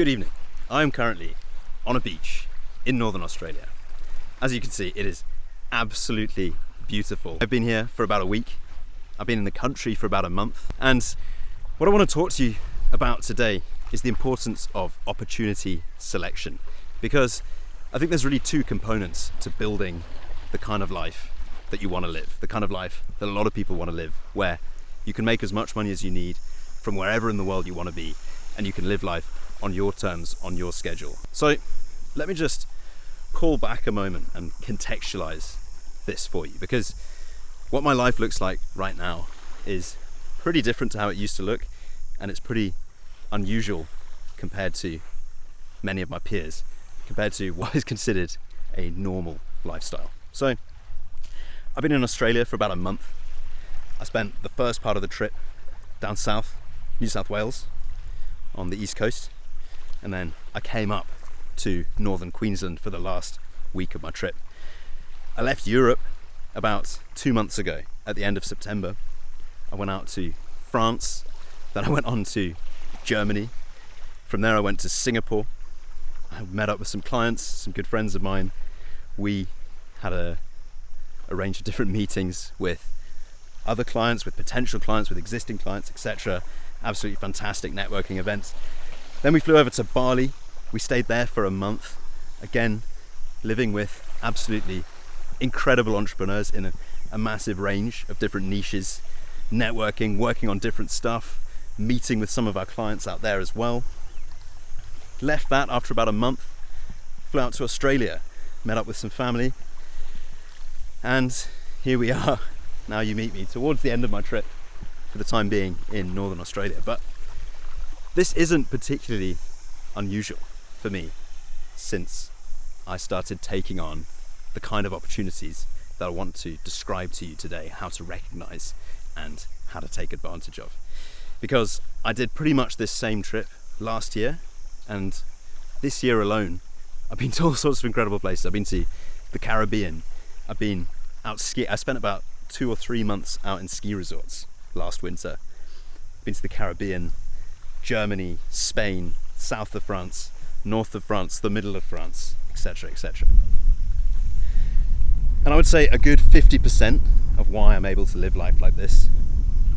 Good evening. I am currently on a beach in Northern Australia. As you can see, it is absolutely beautiful. I've been here for about a week. I've been in the country for about a month. And what I want to talk to you about today is the importance of opportunity selection. Because I think there's really two components to building the kind of life that you want to live, the kind of life that a lot of people want to live, where you can make as much money as you need from wherever in the world you want to be, and you can live life on your terms, on your schedule. So let me just pull back a moment and contextualize this for you, because what my life looks like right now is pretty different to how it used to look, and it's pretty unusual compared to many of my peers, compared to what is considered a normal lifestyle. So I've been in Australia for about a month. I spent the first part of the trip down south, New South Wales, on the east coast, and then I came up to northern Queensland for the last week of my trip. I left Europe about 2 months ago at the end of September. I went out to France, then I went on to Germany. From there I went to Singapore. I met up with some clients, some good friends of mine. We had a range of different meetings with other clients, with potential clients, with existing clients, etc. Absolutely fantastic networking events. Then we flew over to Bali. We stayed there for a month, again living with absolutely incredible entrepreneurs in a massive range of different niches, networking, working on different stuff, meeting with some of our clients out there as well. Left that after about a month, flew out to Australia, met up with some family, and here we are. Now you meet me towards the end of my trip, for the time being, in Northern Australia. But this isn't particularly unusual for me since I started taking on the kind of opportunities that I want to describe to you today, how to recognize and how to take advantage of. Because I did pretty much this same trip last year, and this year alone I've been to all sorts of incredible places. I've been to the Caribbean, I've been out skiing. I spent about 2 or 3 months out in ski resorts last winter. I've been to the Caribbean, Germany, Spain, south of France, north of France, the middle of France, etc., etc. And I would say a good 50% of why I'm able to live life like this,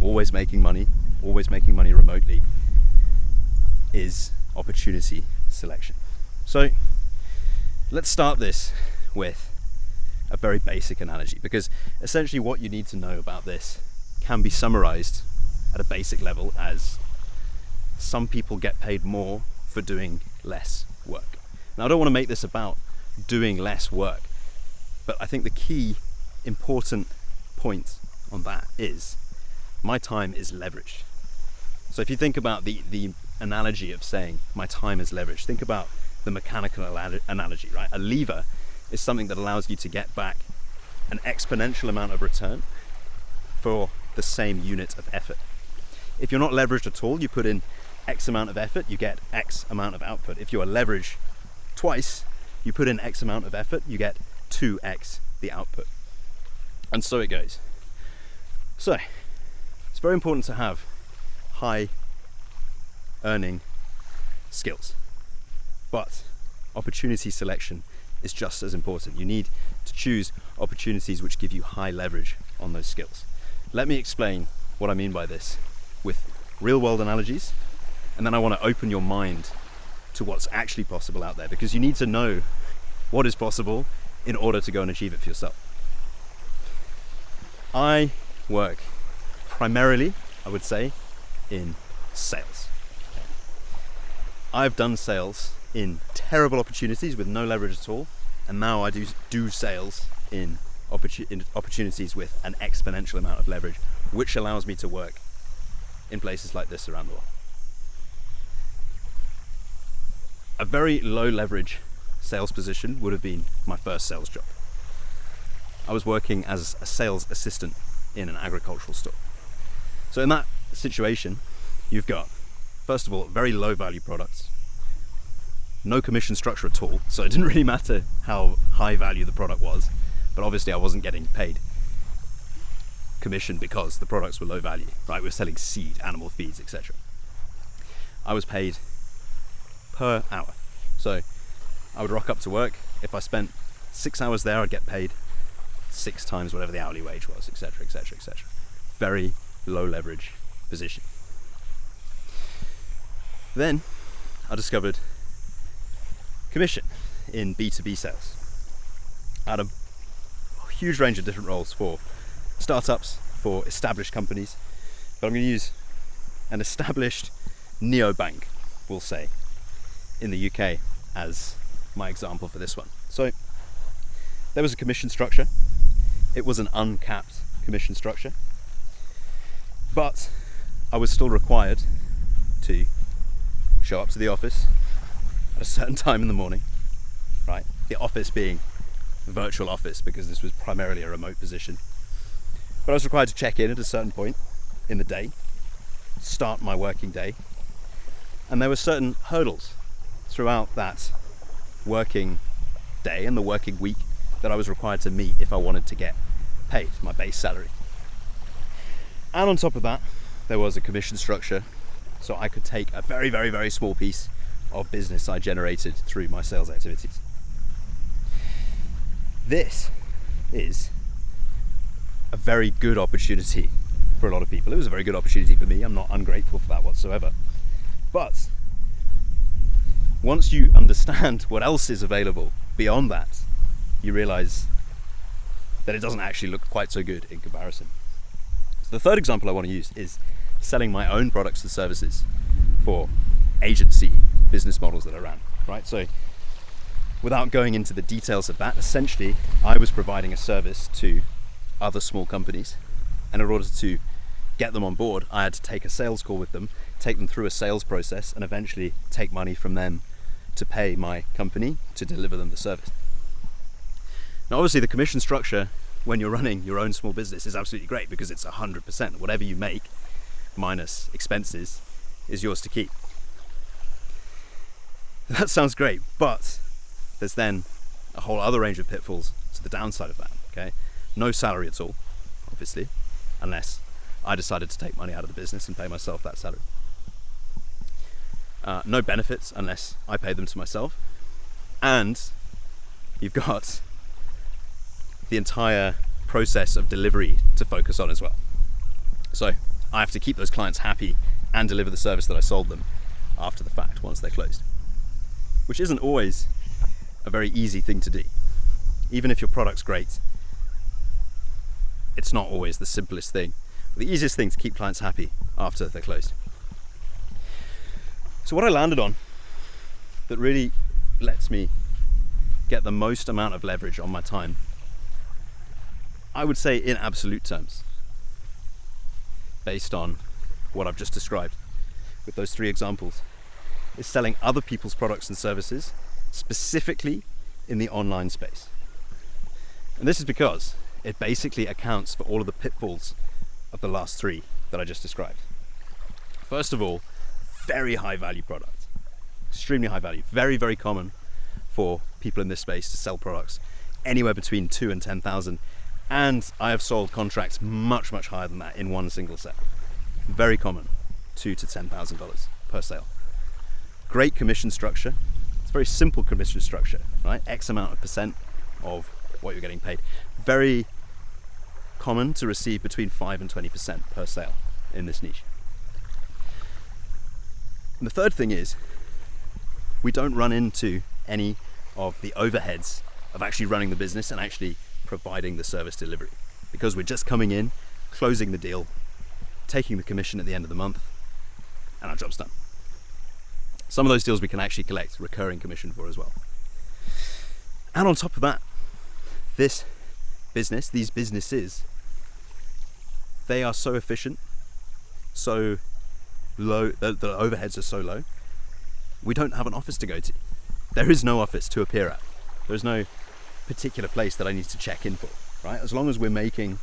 always making money remotely, is opportunity selection. So let's start this with a very basic analogy, because essentially what you need to know about this can be summarized at a basic level as some people get paid more for doing less work. Now, I don't want to make this about doing less work, but I think the key important point on that is my time is leveraged. So if you think about the analogy of saying my time is leveraged, think about the mechanical analogy, right? A lever is something that allows you to get back an exponential amount of return for the same unit of effort. If you're not leveraged at all, you put in X amount of effort, you get X amount of output. If you are leveraged twice, you put in X amount of effort, you get 2X the output. And so it goes. So it's very important to have high earning skills, but opportunity selection is just as important. You need to choose opportunities which give you high leverage on those skills. Let me explain what I mean by this with real world analogies, and then I want to open your mind to what's actually possible out there, because you need to know what is possible in order to go and achieve it for yourself. I work primarily, I would say, in sales. I've done sales in terrible opportunities with no leverage at all, and now I do sales in opportunities with an exponential amount of leverage, which allows me to work in places like this around the world. A very low leverage sales position would have been my first sales job. I was working as a sales assistant in an agricultural store. So in that situation, you've got, first of all, very low value products, no commission structure at all, so it didn't really matter how high value the product was, but obviously I wasn't getting paid commission because the products were low value, right? We were selling seed, animal feeds, etc. I was paid per hour. So I would rock up to work. If I spent 6 hours there, I'd get paid 6 times whatever the hourly wage was, etc., etc., etc. Very low leverage position. Then I discovered commission in B2B sales. I had a huge range of different roles for startups, for established companies, but I'm going to use an established neobank, we'll say, in the UK as my example for this one. So there was a commission structure. It was an uncapped commission structure, but I was still required to show up to the office at a certain time in the morning, right? The office being a virtual office because this was primarily a remote position. But I was required to check in at a certain point in the day, start my working day, and there were certain hurdles throughout that working day and the working week that I was required to meet if I wanted to get paid my base salary. And on top of that, there was a commission structure, so I could take a very, very, very small piece of business I generated through my sales activities. This is a very good opportunity for a lot of people. It was a very good opportunity for me. I'm not ungrateful for that whatsoever. But once you understand what else is available beyond that, you realize that it doesn't actually look quite so good in comparison. So the third example I want to use is selling my own products and services for agency business models that I ran, right? So without going into the details of that, essentially I was providing a service to other small companies, and in order to get them on board, I had to take a sales call with them, take them through a sales process, and eventually take money from them to pay my company to deliver them the service. Now obviously the commission structure when you're running your own small business is absolutely great because it's 100%. Whatever you make minus expenses is yours to keep. That sounds great, but there's then a whole other range of pitfalls to the downside of that, okay? No salary at all, obviously, unless I decided to take money out of the business and pay myself that salary. No benefits unless I pay them to myself. And you've got the entire process of delivery to focus on as well. So I have to keep those clients happy and deliver the service that I sold them after the fact once they're closed, which isn't always a very easy thing to do. Even if your product's great, it's not always the simplest thing, the easiest thing to keep clients happy after they're closed. So what I landed on that really lets me get the most amount of leverage on my time, I would say in absolute terms, based on what I've just described with those 3 examples, is selling other people's products and services, specifically in the online space. And this is because it basically accounts for all of the pitfalls of the last 3 that I just described. First of all, very high value product, extremely high value, very, very common for people in this space to sell products anywhere between 2 and 10,000. And I have sold contracts much, much higher than that in one single set. Very common, $2,000 to $10,000 per sale. Great commission structure. It's a very simple commission structure, right? X amount of percent of what you're getting paid. Very common to receive between 5 and 20% per sale in this niche. And the third thing is, we don't run into any of the overheads of actually running the business and actually providing the service delivery, because we're just coming in, closing the deal, taking the commission at the end of the month, and our job's done. Some of those deals we can actually collect recurring commission for as well. And on top of that, these businesses, they are so efficient, so low, the overheads are so low, we don't have an office to go to. There is no office to appear at. There's no particular place that I need to check in for, right? As long as we're making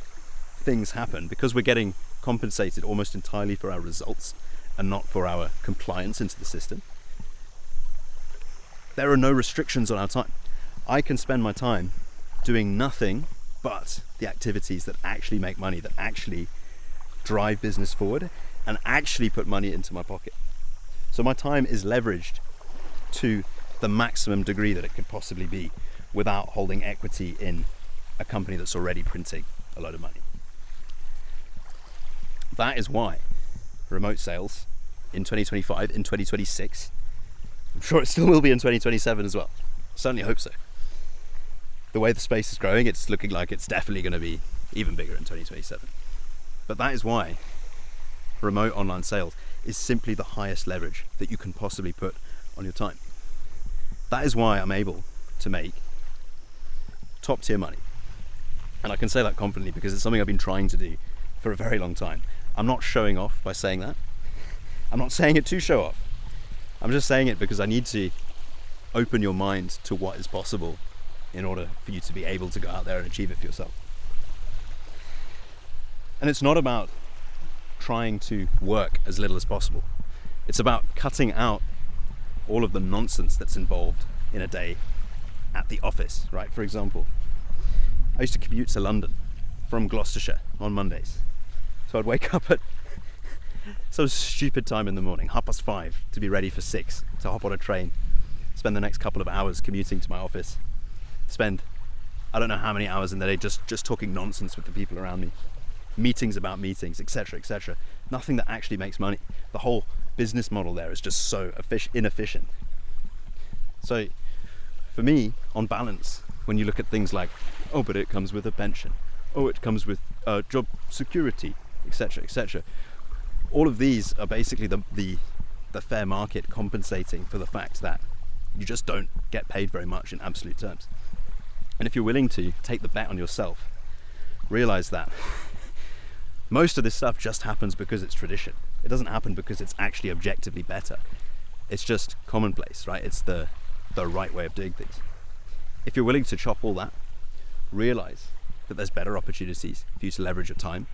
things happen, because we're getting compensated almost entirely for our results and not for our compliance into the system, there are no restrictions on our time. I can spend my time doing nothing but the activities that actually make money, that actually drive business forward and actually put money into my pocket. So my time is leveraged to the maximum degree that it could possibly be without holding equity in a company that's already printing a load of money. That is why remote sales in 2025, in 2026, I'm sure it still will be in 2027 as well. Certainly hope so. The way the space is growing, it's looking like it's definitely going to be even bigger in 2027. But that is why remote online sales is simply the highest leverage that you can possibly put on your time. That is why I'm able to make top tier money. And I can say that confidently because it's something I've been trying to do for a very long time. I'm not showing off by saying that. I'm not saying it to show off. I'm just saying it because I need to open your mind to what is possible in order for you to be able to go out there and achieve it for yourself. And it's not about trying to work as little as possible. It's about cutting out all of the nonsense that's involved in a day at the office, right? For example, I used to commute to London from Gloucestershire on Mondays. So I'd wake up at some stupid time in the morning, 5:30, to be ready for 6, to hop on a train, spend the next couple of hours commuting to my office, spend I don't know how many hours in the day just talking nonsense with the people around me, meetings about meetings, etc., etc. Nothing that actually makes money. The whole business model there is just so inefficient. So for me, on balance, when you look at things like, oh, but it comes with a pension, oh, it comes with job security, etc., etc., all of these are basically the fair market compensating for the fact that you just don't get paid very much in absolute terms. And if you're willing to take the bet on yourself, realize that most of this stuff just happens because it's tradition. It doesn't happen because it's actually objectively better. It's just commonplace, right? It's the right way of doing things. If you're willing to chop all that, realize that there's better opportunities for you to leverage your time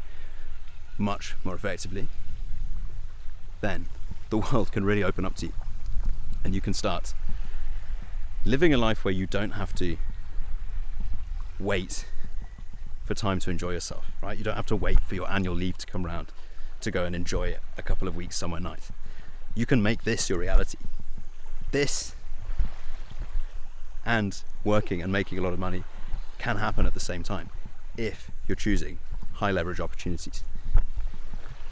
much more effectively, then the world can really open up to you. And you can start living a life where you don't have to wait for time to enjoy yourself, right? You don't have to wait for your annual leave to come around to go and enjoy a couple of weeks somewhere nice. You can make this your reality. This and working and making a lot of money can happen at the same time if you're choosing high leverage opportunities.